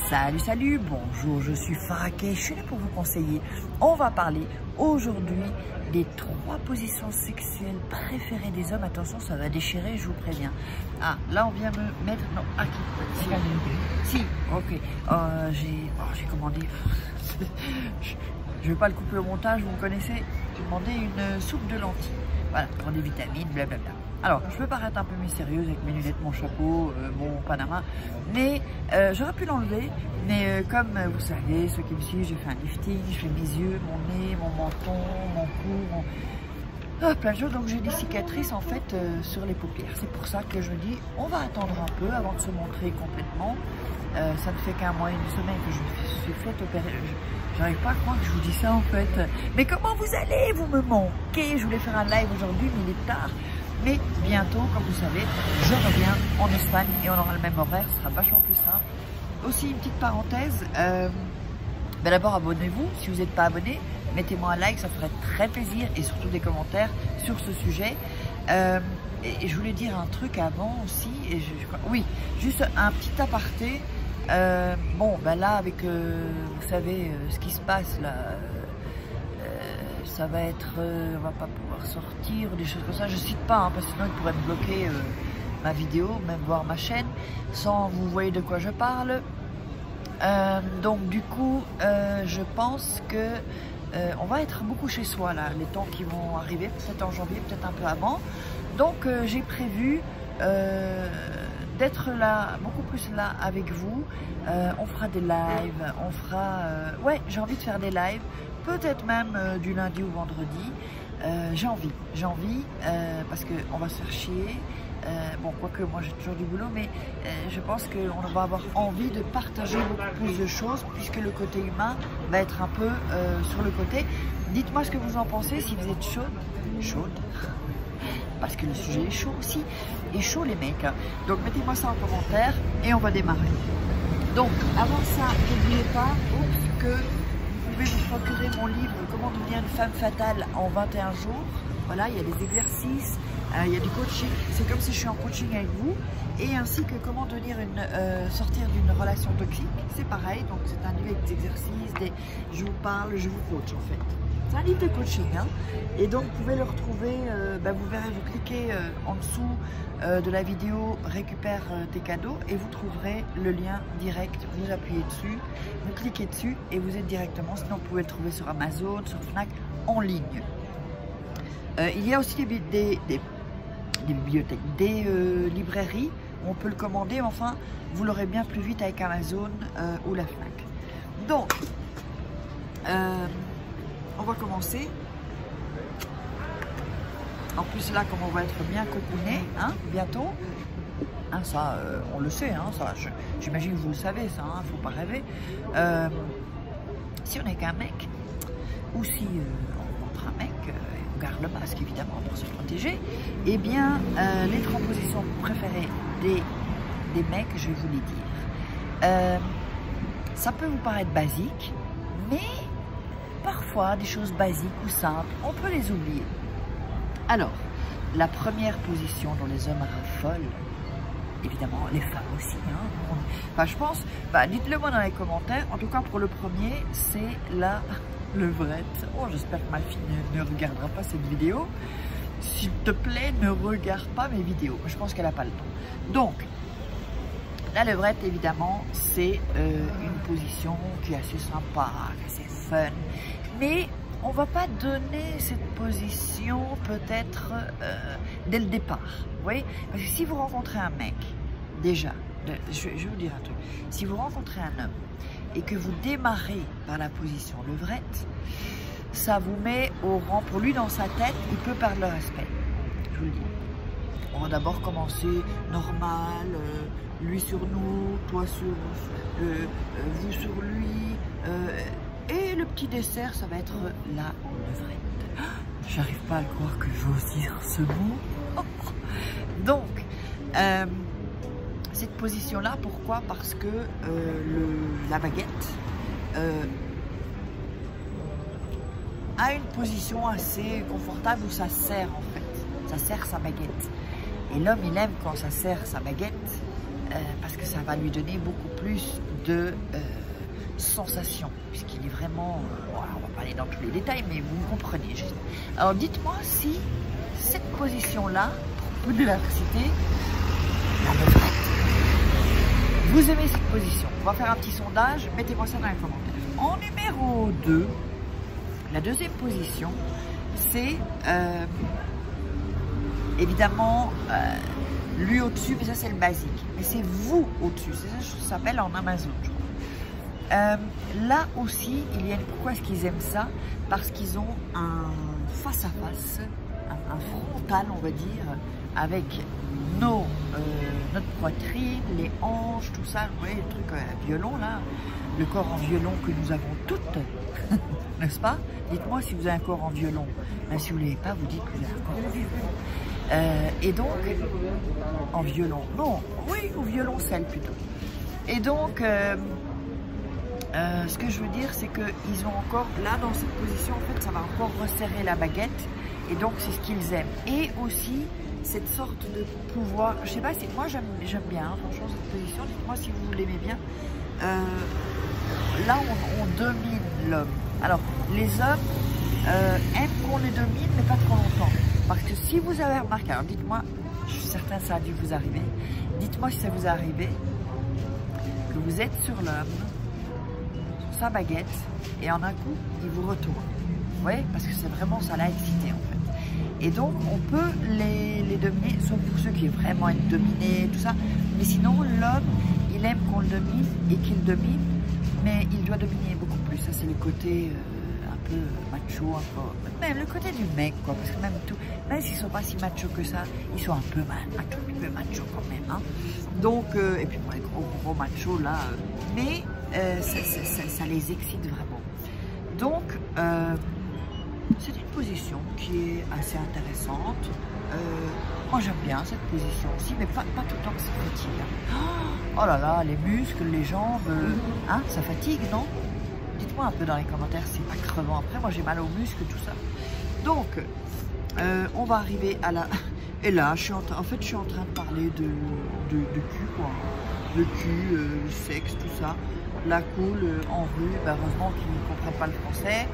Salut, salut, bonjour, je suis Faraké, je suis là pour vous conseiller. On va parler aujourd'hui des 3 positions sexuelles préférées des hommes. Attention, ça va déchirer, je vous préviens. Ah, là on vient me mettre... Non, ah, si, ok. J'ai commandé... je vais pas le couper au montage, vous me connaissez. J'ai demandé une soupe de lentilles. Voilà, pour des vitamines, blablabla. Alors, je peux paraître un peu mystérieuse avec mes lunettes, mon chapeau, mon panama, mais j'aurais pu l'enlever. Mais comme vous savez, ceux qui me suivent, j'ai fait un lifting, je fais mes yeux, mon nez, mon menton, mon cou, plein de choses. Donc j'ai des cicatrices en fait sur les paupières. C'est pour ça que je me dis, on va attendre un peu avant de se montrer complètement. Ça ne fait qu'un mois et une semaine que je me suis fait opérer. J'arrive pas à croire que je vous dis ça en fait. Mais comment vous allez? Vous me manquez. Je voulais faire un live aujourd'hui, mais il est tard. Mais bientôt, comme vous savez, je reviens en Espagne et on aura le même horaire, ce sera vachement plus simple. Aussi, une petite parenthèse, d'abord abonnez-vous, si vous n'êtes pas abonné, mettez-moi un like, ça ferait très plaisir et surtout des commentaires sur ce sujet. Et je voulais dire un truc avant aussi, oui, juste un petit aparté. Là, avec, vous savez, ce qui se passe là, ça va être, on va pas pouvoir sortir, des choses comme ça. Je cite pas, hein, parce que sinon ils pourraient me bloquer ma vidéo, même voir ma chaîne, sans vous voyez de quoi je parle. Donc du coup, je pense que on va être beaucoup chez soi là, les temps qui vont arriver, peut-être en janvier, peut-être un peu avant. Donc j'ai prévu d'être là, beaucoup plus là avec vous. On fera des lives, on fera... ouais, j'ai envie de faire des lives, peut-être même du lundi au vendredi. J'ai envie, parce qu'on va se faire chier. Quoique moi j'ai toujours du boulot, mais je pense qu'on va avoir envie de partager beaucoup plus de choses, puisque le côté humain va être un peu sur le côté. Dites-moi ce que vous en pensez, si vous êtes chaude, parce que le sujet est chaud aussi, et chaud les mecs. Donc mettez-moi ça en commentaire et on va démarrer. Donc avant ça, n'oubliez pas que vous pouvez vous procurer mon livre Comment devenir une femme fatale en 21 jours. Voilà, il y a des exercices, il y a du coaching. C'est comme si je suis en coaching avec vous. Et ainsi que comment devenir sortir d'une relation toxique. C'est pareil, donc c'est un livre avec des exercices, je vous parle, je vous coach en fait. C'est un livre de coaching, hein. Et donc vous pouvez le retrouver, vous verrez, vous cliquez en dessous de la vidéo récupère tes cadeaux et vous trouverez le lien direct, vous appuyez dessus, vous cliquez dessus et vous êtes directement, sinon vous pouvez le trouver sur Amazon, sur Fnac, en ligne. Il y a aussi des bibliothèques, des librairies où on peut le commander, enfin vous l'aurez bien plus vite avec Amazon ou la Fnac. Donc, on va commencer. En plus là, comme on va être bien cocooné, hein, bientôt. Hein, ça, on le sait, hein, ça. J'imagine que vous le savez, ça. Hein, faut pas rêver. Si on n'est qu'un mec, ou si on rencontre un mec, on garde le masque évidemment pour se protéger. Eh bien, les 3 positions préférées des mecs, je vais vous les dire. Ça peut vous paraître basique, mais parfois, des choses basiques ou simples, on peut les oublier. Alors, la première position dont les hommes raffolent, évidemment, les femmes aussi, hein. Enfin, je pense, dites-le moi dans les commentaires. En tout cas, pour le premier, c'est la levrette. Oh, j'espère que ma fille ne regardera pas cette vidéo. S'il te plaît, ne regarde pas mes vidéos. Je pense qu'elle n'a pas le temps. Donc, la levrette, évidemment, c'est une position qui est assez sympa, assez fun. Mais on ne va pas donner cette position peut-être dès le départ. Vous voyez? Parce que si vous rencontrez un mec, déjà, je vais vous dire un truc. Si vous rencontrez un homme et que vous démarrez par la position levrette, ça vous met au rang. Pour lui, dans sa tête, il peut perdre le respect. Je vous le dis. On va d'abord commencer normal, lui sur nous, toi sur vous sur lui, et le petit dessert, ça va être la levrette. J'arrive pas à le croire que je vais dire ce mot. Donc, cette position-là, pourquoi? Parce que la baguette a une position assez confortable où ça serre en fait. Ça serre sa baguette. Et l'homme, il aime quand ça serre sa baguette parce que ça va lui donner beaucoup plus de sensation, puisqu'il est vraiment... voilà, on va pas aller dans tous les détails, mais vous me comprenez. Alors dites-moi si cette position-là, pour de l'électricité, vous aimez cette position. On va faire un petit sondage, mettez-moi ça dans les commentaires. En numéro 2, la deuxième position, c'est évidemment lui au-dessus, mais ça c'est le basique. Mais c'est vous au-dessus, c'est ça que ça s'appelle en Amazon, je crois. Là aussi, pourquoi est-ce qu'ils aiment ça? Parce qu'ils ont un face-à-face, un frontal, on va dire, avec notre poitrine, les hanches, tout ça, vous voyez, le truc violon là, le corps en violon que nous avons toutes, n'est-ce pas? Dites-moi si vous avez un corps en violon. Ben, si vous ne l'avez pas, vous dites que vous avez un corps en violon. Et donc, en violon, non, oui, au violoncelle plutôt. Et donc, ce que je veux dire, c'est qu'ils ont encore, là, dans cette position, en fait, ça va encore resserrer la baguette. Et donc, c'est ce qu'ils aiment. Et aussi, cette sorte de pouvoir, je sais pas, moi j'aime bien, hein, franchement, cette position, dites-moi si vous l'aimez bien. Là, on domine l'homme. Alors, les hommes aiment qu'on les domine, mais pas trop longtemps. Parce que si vous avez remarqué, alors dites-moi, je suis certain que ça a dû vous arriver, dites-moi si ça vous est arrivé, que vous êtes sur l'homme, sur sa baguette, et en un coup, il vous retourne. Vous voyez, parce que c'est vraiment, ça l'a excité en fait. Et donc, on peut les dominer, sauf pour ceux qui vraiment être dominés, tout ça. Mais sinon, l'homme, il aime qu'on le domine et qu'il domine, mais il doit dominer beaucoup plus. Ça, c'est le côté un peu macho, même le côté du mec, quoi. Parce que même s'ils ne sont pas si macho que ça, ils sont un peu macho quand même. Hein. Donc, et puis pour les gros machos, là, mais ça les excite vraiment. Donc, c'est une position qui est assez intéressante. Moi j'aime bien cette position aussi, mais pas tout le temps que ça fatigue. Oh là là, les muscles, les jambes, hein, ça fatigue, non? Dites-moi un peu dans les commentaires si c'est pas crevant. Après, moi j'ai mal aux muscles, tout ça. Donc, on va arriver à la... Et là, je suis en train de parler de cul, quoi. Le cul, le sexe, tout ça. La cool en rue, ben, heureusement qu'ils ne comprennent pas le français.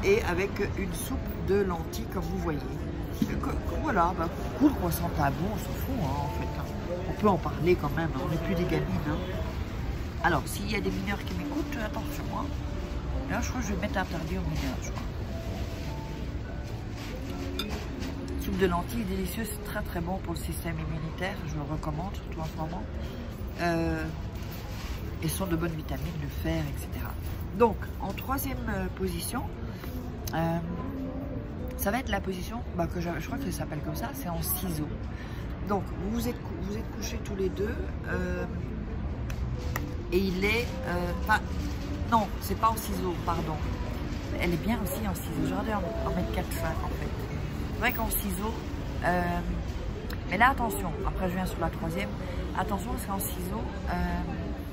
Et avec une soupe de lentilles, comme vous voyez. Voilà, bah, cool, quoi, sans tabou, on s'en fout, hein, en fait. Hein. On peut en parler quand même, hein, on n'est plus des gamines. Hein. Alors, s'il y a des mineurs qui m'écoutent, attention. Hein. Là, je crois que je vais mettre interdit aux mineurs, je crois. Soupe de lentilles, délicieuse, c'est très très bon pour le système immunitaire, je le recommande, surtout en ce moment. Et sont de bonnes vitamines, le fer, etc. Donc, en troisième position, ça va être la position que je crois que ça s'appelle comme ça, c'est en ciseaux. Donc vous êtes couchés tous les deux et il est non, c'est pas en ciseaux, pardon. Elle est bien aussi en ciseaux. J'aurais dû en mettre 4-5 en fait. C'est vrai qu'en ciseaux, mais là attention, après je viens sur la troisième, attention parce qu'en ciseaux,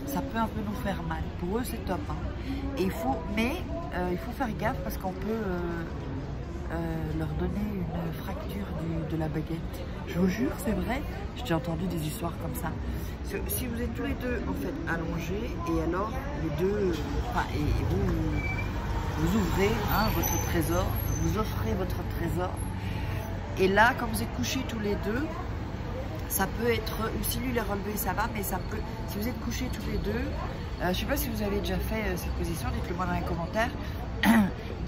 ça peut un peu nous faire mal. Pour eux c'est top. Hein. Et il faut faire gaffe parce qu'on peut leur donner une fracture de la baguette. Je vous jure, c'est vrai. J'ai entendu des histoires comme ça. Si vous êtes tous les deux en fait allongés et alors les deux, et vous ouvrez hein, votre trésor, vous offrez votre trésor. Et là, quand vous êtes couchés tous les deux, ça peut être, ou si lui l'a relevé, ça va, mais ça peut, si vous êtes couchés tous les deux, je ne sais pas si vous avez déjà fait cette position, dites-le moi dans les commentaires,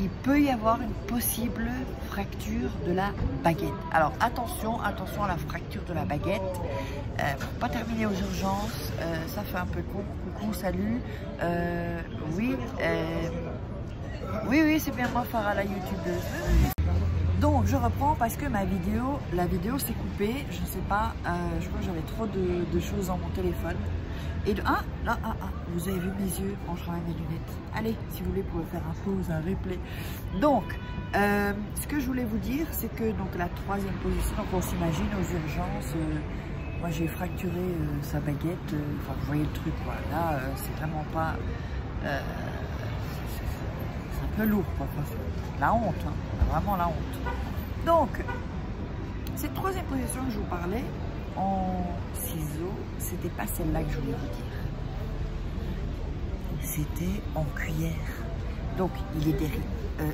il peut y avoir une possible fracture de la baguette. Alors attention à la fracture de la baguette, pour pas terminer aux urgences, ça fait un peu con, coucou, salut, oui, c'est bien moi Farah la youtubeuse. Donc je reprends parce que la vidéo s'est coupée, je ne sais pas, je crois que j'avais trop de choses dans mon téléphone. Et vous avez vu mes yeux en changeant mes lunettes. Allez, si vous voulez, vous pouvez faire un pause, un replay. Donc, ce que je voulais vous dire, c'est que donc la troisième position, donc on s'imagine aux urgences, moi j'ai fracturé sa baguette, enfin vous voyez le truc, quoi. Là, c'est vraiment pas... c'est un peu lourd, quoi. La honte, hein, vraiment la honte. Donc, cette troisième position que je vous parlais, en ciseaux, c'était pas celle-là que je voulais vous dire. C'était en cuillère. Donc, il est derrière,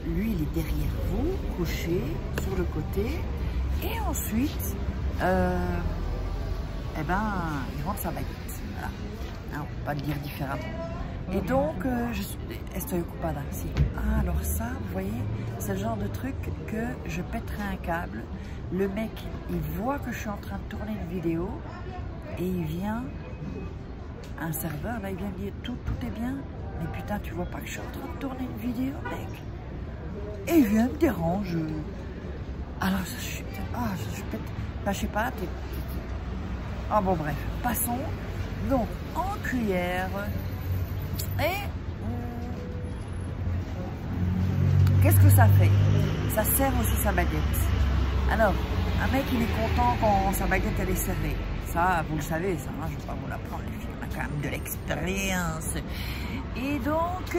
lui, il est derrière vous, couché sur le côté. Et ensuite, eh ben, il rentre sa baguette. Voilà. Hein, on ne peut pas le dire différemment. Et donc, estoy ocupada, si. Ah, alors ça, vous voyez, c'est le genre de truc que je pèterai un câble. Le mec, il voit que je suis en train de tourner une vidéo et il vient, un serveur, là, il vient me dire tout est bien. Mais putain, tu vois pas que je suis en train de tourner une vidéo, mec? Et il vient me déranger. Alors, je pète, bah, je sais pas, ah bon, bref, passons. Donc, en cuillère. Et qu'est-ce que ça fait? Ça serre aussi sa baguette. Alors, un mec, il est content quand sa baguette, elle est serrée. Ça, vous le savez, ça, hein, je ne vais pas vous l'apprendre, les filles, on a quand même de l'expérience. Et donc,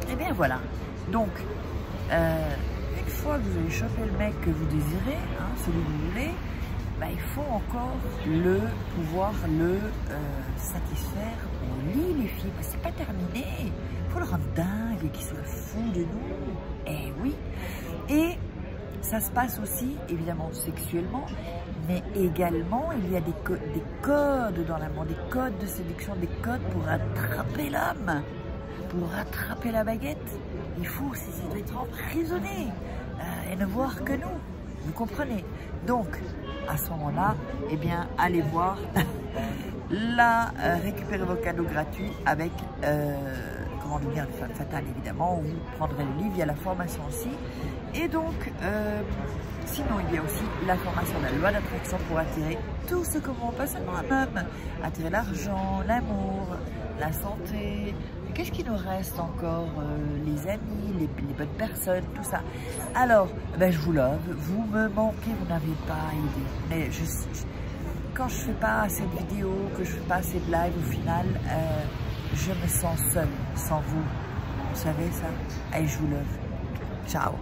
eh bien voilà. Donc, une fois que vous avez chopé le mec que vous désirez, hein, celui que vous voulez, bah, il faut encore pouvoir le satisfaire au lit, les filles. C'est pas terminé. Il faut le rendre dingue et qu'il soit fou de nous. Eh oui. Et ça se passe aussi, évidemment, sexuellement, mais également, il y a des codes dans l'amour, des codes de séduction, des codes pour attraper l'homme, pour attraper la baguette. Il faut aussi être emprisonné et ne voir que nous. Vous comprenez? Donc, à ce moment-là, eh bien, allez voir récupérer vos cadeaux gratuits avec, comment devenir une femme fatale, évidemment, où vous prendrez le livre, il y a la formation aussi. Et donc, sinon, il y a aussi la formation de la loi d'attraction pour attirer tout ce que vous pas seulement un homme, attirer l'argent, l'amour, la santé. Qu'est-ce qui nous reste encore? Les amis, les bonnes personnes, tout ça. Alors, ben, je vous love, vous me manquez, vous n'avez pas idée. Mais quand je fais pas assez de vidéos, que je fais pas assez de live, au final, je me sens seule sans vous. Vous savez ça? Allez, je vous love. Ciao.